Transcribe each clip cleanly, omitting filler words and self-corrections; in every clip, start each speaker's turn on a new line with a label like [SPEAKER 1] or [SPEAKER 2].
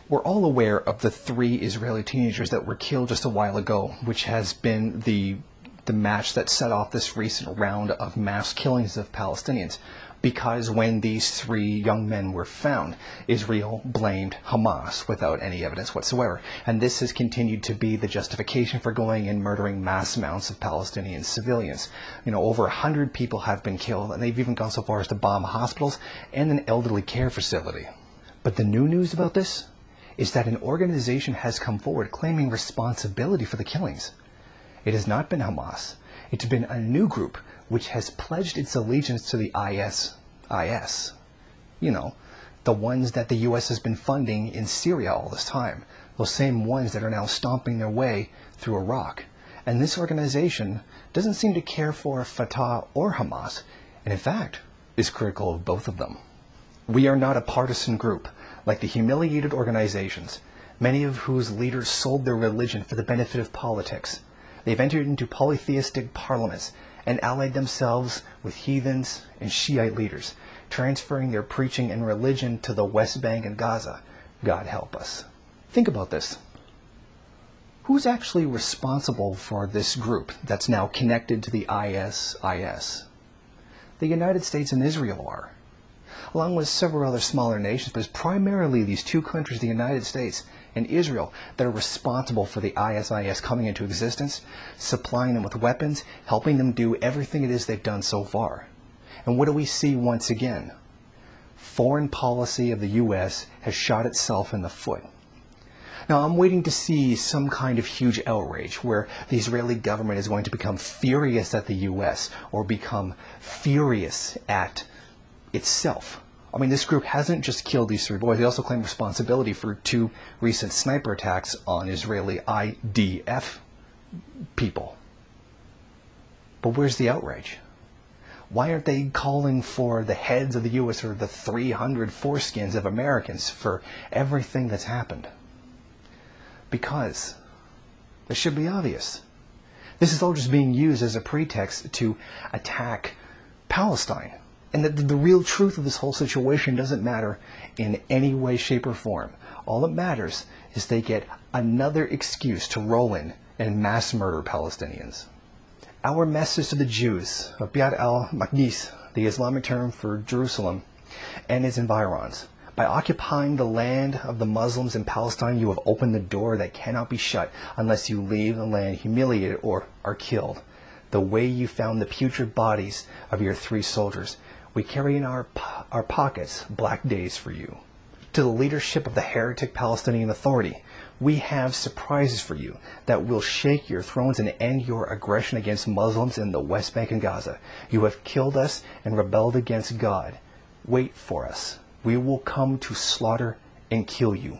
[SPEAKER 1] We're all aware of the 3 Israeli teenagers that were killed just a while ago, which has been the match that set off this recent round of mass killings of Palestinians. Because when these 3 young men were found, Israel blamed Hamas without any evidence whatsoever. And this has continued to be the justification for going and murdering mass amounts of Palestinian civilians. Over 100 people have been killed, and they've even gone so far as to bomb hospitals and an elderly care facility. But the new news about this is that an organization has come forward claiming responsibility for the killings. It has not been Hamas. It's been a new group which has pledged its allegiance to the IS. The ones that the U.S. has been funding in Syria all this time. Those same ones that are now stomping their way through Iraq. And this organization doesn't seem to care for Fatah or Hamas, and in fact, is critical of both of them. We are not a partisan group, like the humiliated organizations, many of whose leaders sold their religion for the benefit of politics. They've entered into polytheistic parliaments and allied themselves with heathens and Shiite leaders, transferring their preaching and religion to the West Bank and Gaza. God help us. Think about this. Who's actually responsible for this group that's now connected to the IS? The United States and Israel are, along with several other smaller nations, but it's primarily these 2 countries, the United States and Israel, that are responsible for the IS coming into existence, supplying them with weapons, helping them do everything it is they've done so far. And what do we see once again? Foreign policy of the U.S. has shot itself in the foot. Now, I'm waiting to see some kind of huge outrage where the Israeli government is going to become furious at the U.S. or become furious at itself. I mean, this group hasn't just killed these 3 boys. They also claim responsibility for 2 recent sniper attacks on Israeli IDF people. But where's the outrage? Why aren't they calling for the heads of the U.S. or the 300 foreskins of Americans for everything that's happened? Because this should be obvious. This is all just being used as a pretext to attack Palestine. And that the real truth of this whole situation doesn't matter in any way, shape, or form. All that matters is they get another excuse to roll in and mass murder Palestinians. Our message to the Jews of Bayt al-Maqdis, the Islamic term for Jerusalem, and its environs. By occupying the land of the Muslims in Palestine, you have opened the door that cannot be shut unless you leave the land humiliated or are killed. The way you found the putrid bodies of your 3 soldiers, we carry in our pockets black days for you. To the leadership of the heretic Palestinian Authority, we have surprises for you that will shake your thrones and end your aggression against Muslims in the West Bank and Gaza. You have killed us and rebelled against God. Wait for us. We will come to slaughter and kill you.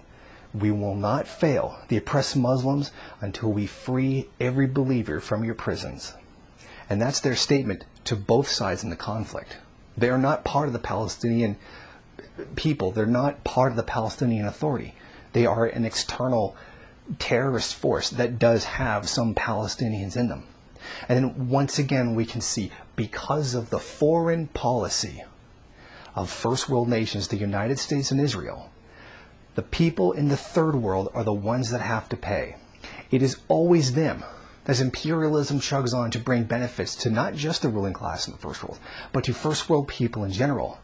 [SPEAKER 1] We will not fail the oppressed Muslims until we free every believer from your prisons. And that's their statement to both sides in the conflict. They are not part of the Palestinian people. They're not part of the Palestinian Authority. They are an external terrorist force that does have some Palestinians in them. And then once again we can see, because of the foreign policy of first world nations, the United States and Israel, the people in the third world are the ones that have to pay. It is always them. As imperialism chugs on to bring benefits to not just the ruling class in the first world, but to first world people in general.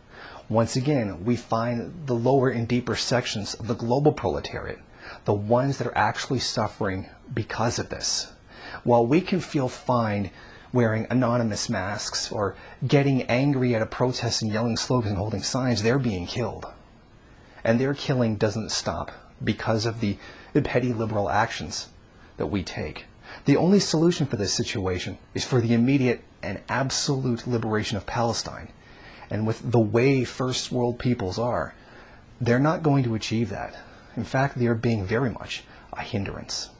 [SPEAKER 1] Once again, we find the lower and deeper sections of the global proletariat, the ones that are actually suffering because of this. While we can feel fine wearing anonymous masks or getting angry at a protest and yelling slogans and holding signs, they're being killed. And their killing doesn't stop because of the petty liberal actions that we take. The only solution for this situation is for the immediate and absolute liberation of Palestine. And with the way first world peoples are, they're not going to achieve that. In fact, they are being very much a hindrance.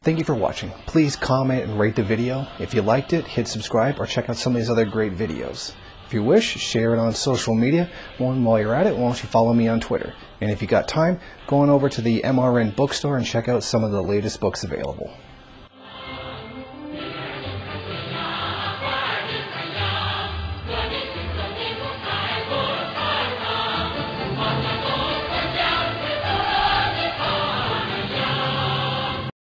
[SPEAKER 1] Thank you for watching. Please comment and rate the video. If you liked it, hit subscribe or check out some of these other great videos. If you wish, share it on social media. And while you're at it, why don't you follow me on Twitter? And if you got time, go on over to the MRN bookstore and check out some of the latest books available.